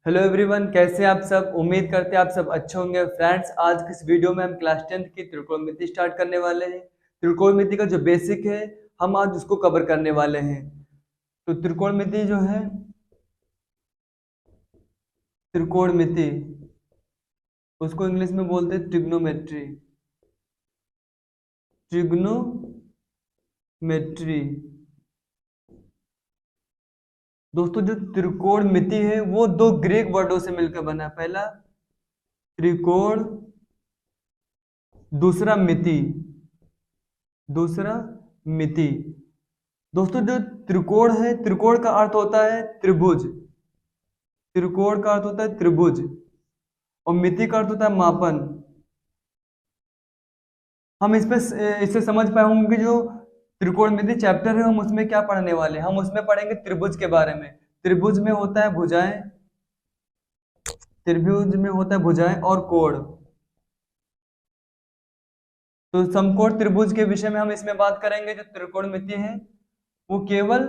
Hello everyone, कैसे हैं आप सब। उम्मीद करते हैं आप सब अच्छे होंगे। फ्रेंड्स, आज की इस वीडियो में हम क्लास 10th की त्रिकोणमिति स्टार्ट करने वाले हैं। त्रिकोणमिति का जो बेसिक है हम आज उसको कवर करने वाले हैं। तो त्रिकोणमिति जो है, त्रिकोणमिति उसको इंग्लिश में बोलते हैं ट्रिग्नोमेट्री। ट्रिग्नोमेट्री दोस्तों, जो त्रिकोणमिति है वो दो ग्रीक वर्डों से मिलकर बना है। पहला त्रिकोण, दूसरा मिति। दूसरा मिति। दोस्तों, जो त्रिकोण है, त्रिकोण का अर्थ होता है त्रिभुज। त्रिकोण का अर्थ होता है त्रिभुज और मिति का अर्थ होता है मापन। हम इससे समझ पाए होंगे जो त्रिकोणमिति चैप्टर है हम उसमें क्या पढ़ने वाले हैं। हम उसमें पढ़ेंगे त्रिभुज के बारे में। त्रिभुज में होता है भुजाएं, त्रिभुज में होता है भुजाएं और कोण। तो समकोण त्रिभुज के विषय में हम इसमें बात करेंगे। जो त्रिकोणमिति है वो केवल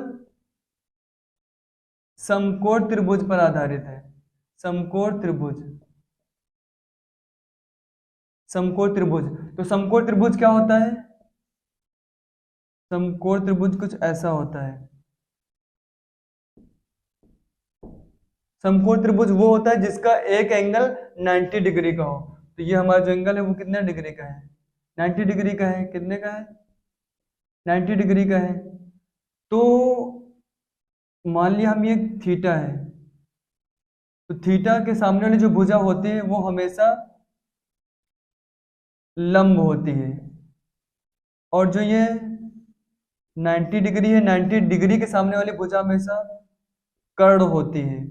समकोण त्रिभुज पर आधारित है। समकोण त्रिभुज, समकोण त्रिभुज। तो समकोण त्रिभुज क्या होता है? समकोण त्रिभुज कुछ ऐसा होता है। समकोण त्रिभुज वो होता है जिसका एक एंगल 90 डिग्री का हो। तो ये हमारा जो एंगल है वो कितने डिग्री का है? 90 डिग्री का है। कितने का है? 90 डिग्री का है। तो मान लिया हम ये थीटा है, तो थीटा के सामने वाली जो भुजा होती है वो हमेशा लंब होती है। और जो ये 90 डिग्री है, 90 डिग्री के सामने वाली भुजा हमेशा कर्ण होती है।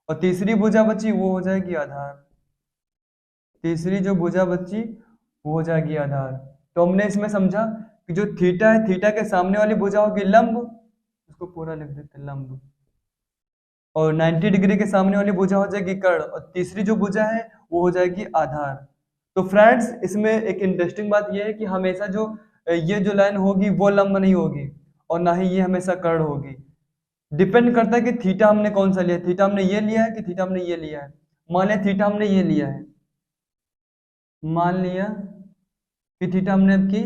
और तीसरी भुजा बची वो हो जाएगी आधार। तीसरी जो भुजा बची वो हो जाएगी आधार। तो हमने इसमें समझा कि जो थीटा है, थीटा के सामने वाली भुजा होगी लंब, उसको पूरा लिख देते हैं लंब। और 90 डिग्री के सामने वाली भुजा हो जाएगी कर्ण और तीसरी जो भुजा है वो हो जाएगी आधार। तो फ्रेंड्स, इसमें एक इंटरेस्टिंग बात यह है कि हमेशा जो ये जो लाइन होगी वो लंब नहीं होगी और ना ही ये हमेशा कर्ण होगी। डिपेंड करता है कि थीटा हमने कौन सा लिया है। थीटा हमने ये लिया है कि थीटा हमने ये लिया है। मान लिया थीटा हमने ये लिया है, मान लिया कि थीटा हमने अब की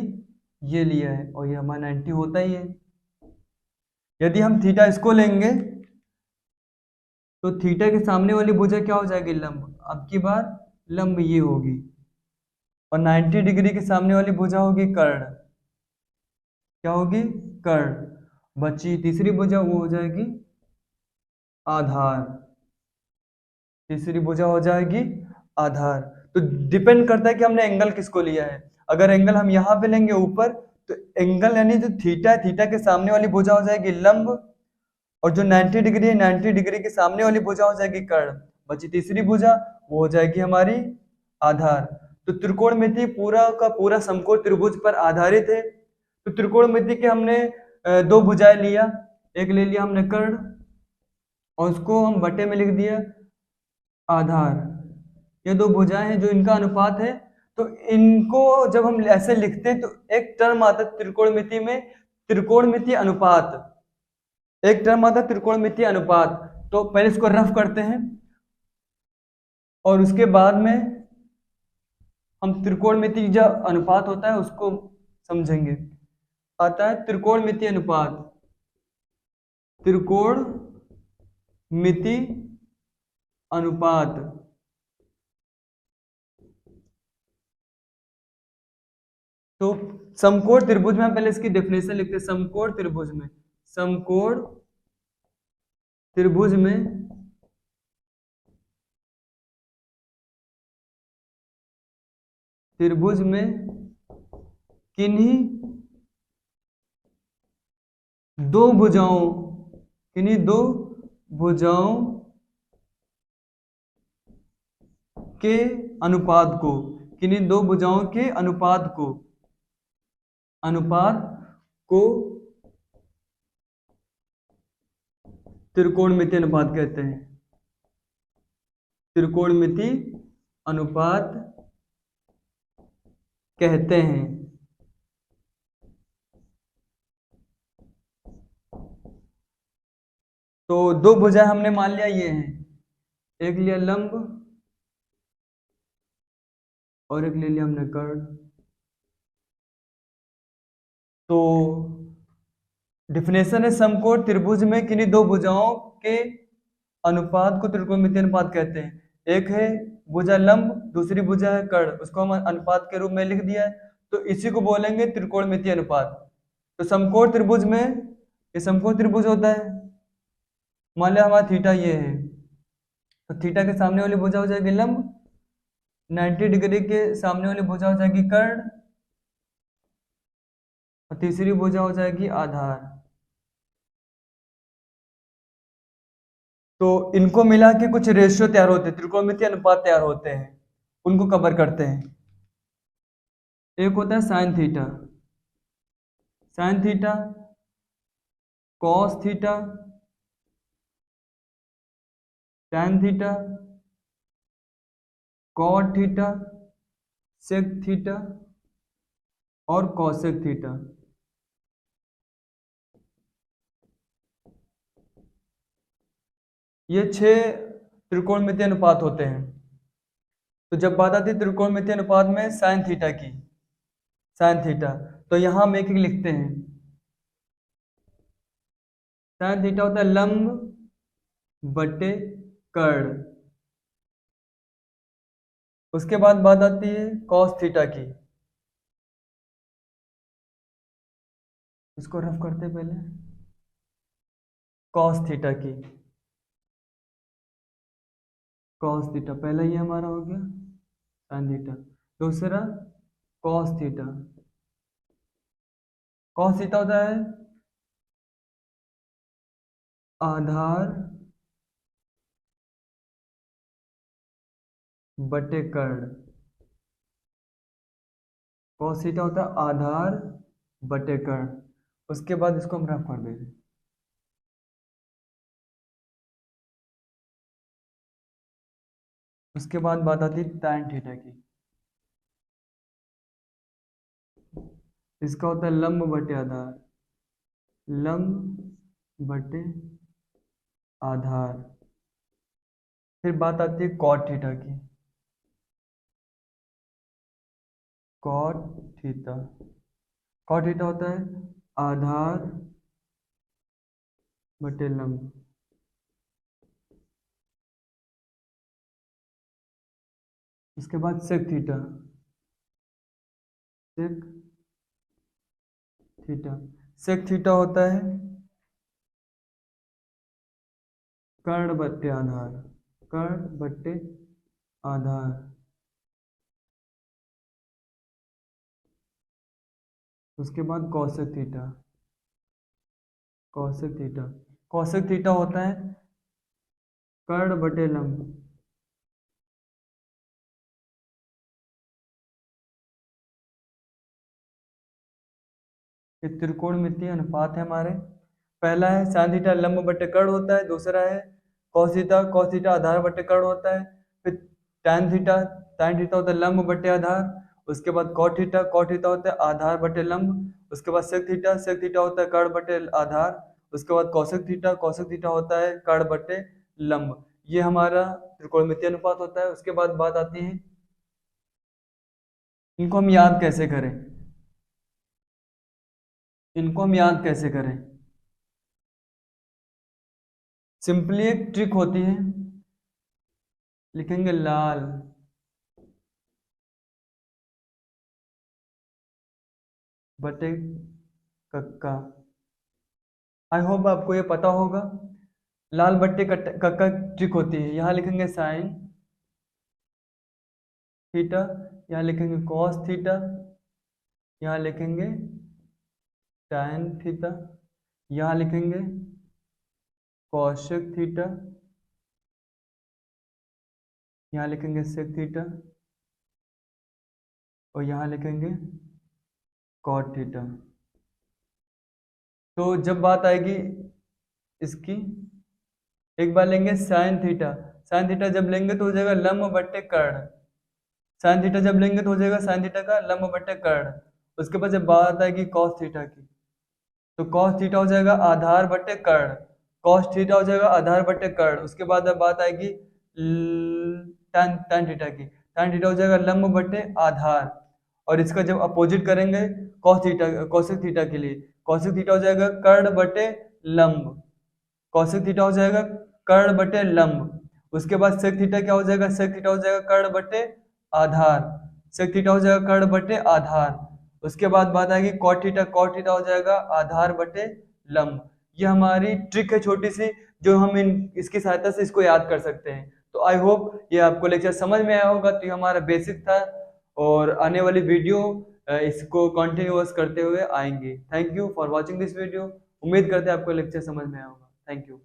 ये लिया है और ये हमारा 90 होता ही है। यदि हम थीटा इसको लेंगे तो थीटा के सामने वाली भुजा क्या हो जाएगी? लंब। अब की बार लंब ये होगी और 90 डिग्री के सामने वाली भुजा होगी कर्ण। क्या होगी? कर्ण। बची तीसरी भुजा वो हो जाएगी आधार। तीसरी भुजा हो जाएगी आधार। तो डिपेंड करता है कि हमने एंगल किसको लिया है। अगर एंगल हम यहाँ पे लेंगे ऊपर, तो एंगल यानी जो थीटा है, थीटा के सामने वाली भुजा हो जाएगी लंब और जो 90 डिग्री है, 90 डिग्री के सामने वाली भुजा हो जाएगी कर्ण। बची तीसरी भुजा वो हो जाएगी हमारी आधार। तो त्रिकोणमिति पूरा का पूरा समकोण त्रिभुज पर आधारित है। तो त्रिकोणमिति के हमने दो भुजाएं लिया। एक ले लिया हमने कर्ण और उसको हम बटे में लिख दिया आधार। ये दो भुजाएं हैं जो इनका अनुपात है। तो इनको जब हम ऐसे लिखते हैं तो एक टर्म आता है त्रिकोणमिति में, त्रिकोणमिति अनुपात। एक टर्म आता है त्रिकोणमिति अनुपात। तो पहले इसको रफ करते हैं और उसके बाद में हम त्रिकोणमिति जो अनुपात होता है उसको समझेंगे। आता है त्रिकोणमिति अनुपात। त्रिकोणमिति अनुपात। तो समकोण त्रिभुज में हम पहले इसकी डेफिनेशन लिखते हैं। समकोण त्रिभुज में, समकोण त्रिभुज में त्रिभुज में किन्हीं दो भुजाओं, किन्हीं दो भुजाओं के अनुपात को, किन्हीं दो भुजाओं के अनुपात को, अनुपात को त्रिकोणमिति अनुपात कहते हैं। त्रिकोणमिति अनुपात कहते हैं। तो दो भुजाएं हमने मान लिया ये हैं। एक लिया लंब और एक ले लिया हमने कर्ण। तो डिफिनेशन है, समकोण त्रिभुज में किन्हीं दो भुजाओं के अनुपात को त्रिकोणमितीय अनुपात कहते हैं। एक है भुजा लंब, दूसरी भुजा है कर्ण, उसको हम अनुपात के रूप में लिख दिया है, तो इसी को बोलेंगे त्रिकोणमितीय अनुपात। तो समकोण त्रिभुज में ये समकोण त्रिभुज होता है। मान लिया हमारा थीटा ये है, तो थीटा के सामने वाली भुजा हो जाएगी लंब, 90 डिग्री के सामने वाली भुजा हो जाएगी कर्ण, और तीसरी भुजा हो जाएगी आधार। तो इनको मिला के कुछ रेशियो तैयार होते हैं, त्रिकोणमितीय अनुपात तैयार होते हैं, उनको कवर करते हैं। एक होता है sine theta, sine theta, cos theta, tan theta, cot theta, sec theta और कॉसेक थीटा। ये 6 त्रिकोणमितीय अनुपात होते हैं। तो जब बात आती है त्रिकोणमितीय अनुपात में साइन थीटा की, साइन थीटा, तो यहां हम एक एक लिखते हैं। साइन थीटा होता है लंब बटे कर्ण। उसके बाद बात आती है कॉस थीटा की, इसको रफ करते हैं पहले, कॉस थीटा की, कॉस थीटा पहला ये हमारा हो गया साइन थीटा। दूसरा कॉस थीटा, कॉस थीटा होता है आधार बटे कर्ण। कॉस थीटा होता है आधार बटे कर्ण। उसके बाद इसको हम रफ कर देंगे। उसके बाद बात आती है टैन थीटा की, इसका होता है लंब बटे आधार, लंब बटे आधार। फिर बात आती है कॉट थीटा की, कॉट थीटा, कॉट थीटा होता है आधार बटे लंब। इसके बाद sec theta, sec theta, sec theta होता है कर्ण बट्टे आधार, कर्ण बट्टे आधार। उसके बाद Kaushik theta, Kaushik theta, Kaushik theta होता है कर्ण बटे लंब। ये त्रिकोणमितीय अनुपात है हमारे। पहला है साइन थीटा लंब बटे कर्ण होता है, दूसरा है कॉस थीटा, कॉस थीटा आधार बटे कर्ण होता है। फिर टैन थीटा, टैन थीटा होता है लंब बटे आधार। उसके बाद कॉट थीटा, कॉट थीटा होता है आधार बटे लंब। उसके बाद सेक थीटा, सेक थीटा होता है कर्ण बटे आधार। उसके बाद कौशिक थीटा, कौशिक थीटा होता है कर्ण बटे लंब। ये हमारा त्रिकोणमितीय अनुपात होता है। उसके बाद बात आती है इनको हम याद कैसे करें, इनको हम याद कैसे करें। सिंपली एक ट्रिक होती है, लिखेंगे लाल बटे कक्का। आई होप आपको ये पता होगा। लाल बट्टे कक्का ट्रिक होती है। यहाँ लिखेंगे साइन थीटा, यहाँ लिखेंगे कॉस थीटा, यहाँ लिखेंगे टैन थीटा, यहाँ लिखेंगे कौशिक थीटा, यहाँ लिखेंगे सेक थीटा, और यहाँ लिखेंगे कॉट थीटा। तो जब बात आएगी इसकी, एक बार लेंगे साइन थीटा, साइन थीटा जब लेंगे तो हो जाएगा लंब बट्टे कर्ण। साइन थीटा जब लेंगे तो हो जाएगा साइन थीटा का लंब बट्टे कर्ण। उसके बाद जब बात आएगी कॉस थीटा की, तो कॉस थीटा हो जाएगा आधार बट्टे कर्ण, कॉस थीटा हो जाएगा आधार बट्टे कर्ण। उसके बाद अब बात आएगी tan tan थीटा की, tan थीटा हो जाएगा लंब बटे आधार, और इसका जब अपोजिट करेंगे cos थीटा cosec थीटा के लिए, cosec थीटा हो जाएगा कर्ण बटे लंब, cosec थीटा हो जाएगा कर्ण बटे लंब। उसके बाद sec थीटा क्या हो जाएगा, sec थीटा हो जाएगा कर्ण बटे आधार, sec थीटा हो जाएगा कर्ण बटे आधार। उसके बाद बात आएगी cot थीटा हो जाएगा आधार बटे लंब। ये हमारी ट्रिक है छोटी सी, जो हम इसकी सहायता से इसको याद कर सकते हैं। तो आई होप ये आपको लेक्चर समझ में आया होगा। तो ये हमारा बेसिक था, और आने वाली वीडियो इसको कंटिन्यूअस करते हुए आएंगे। Thank you for watching this video. उम्मीद करते हैं आपको लेक्चर समझ में आया होगा। Thank you.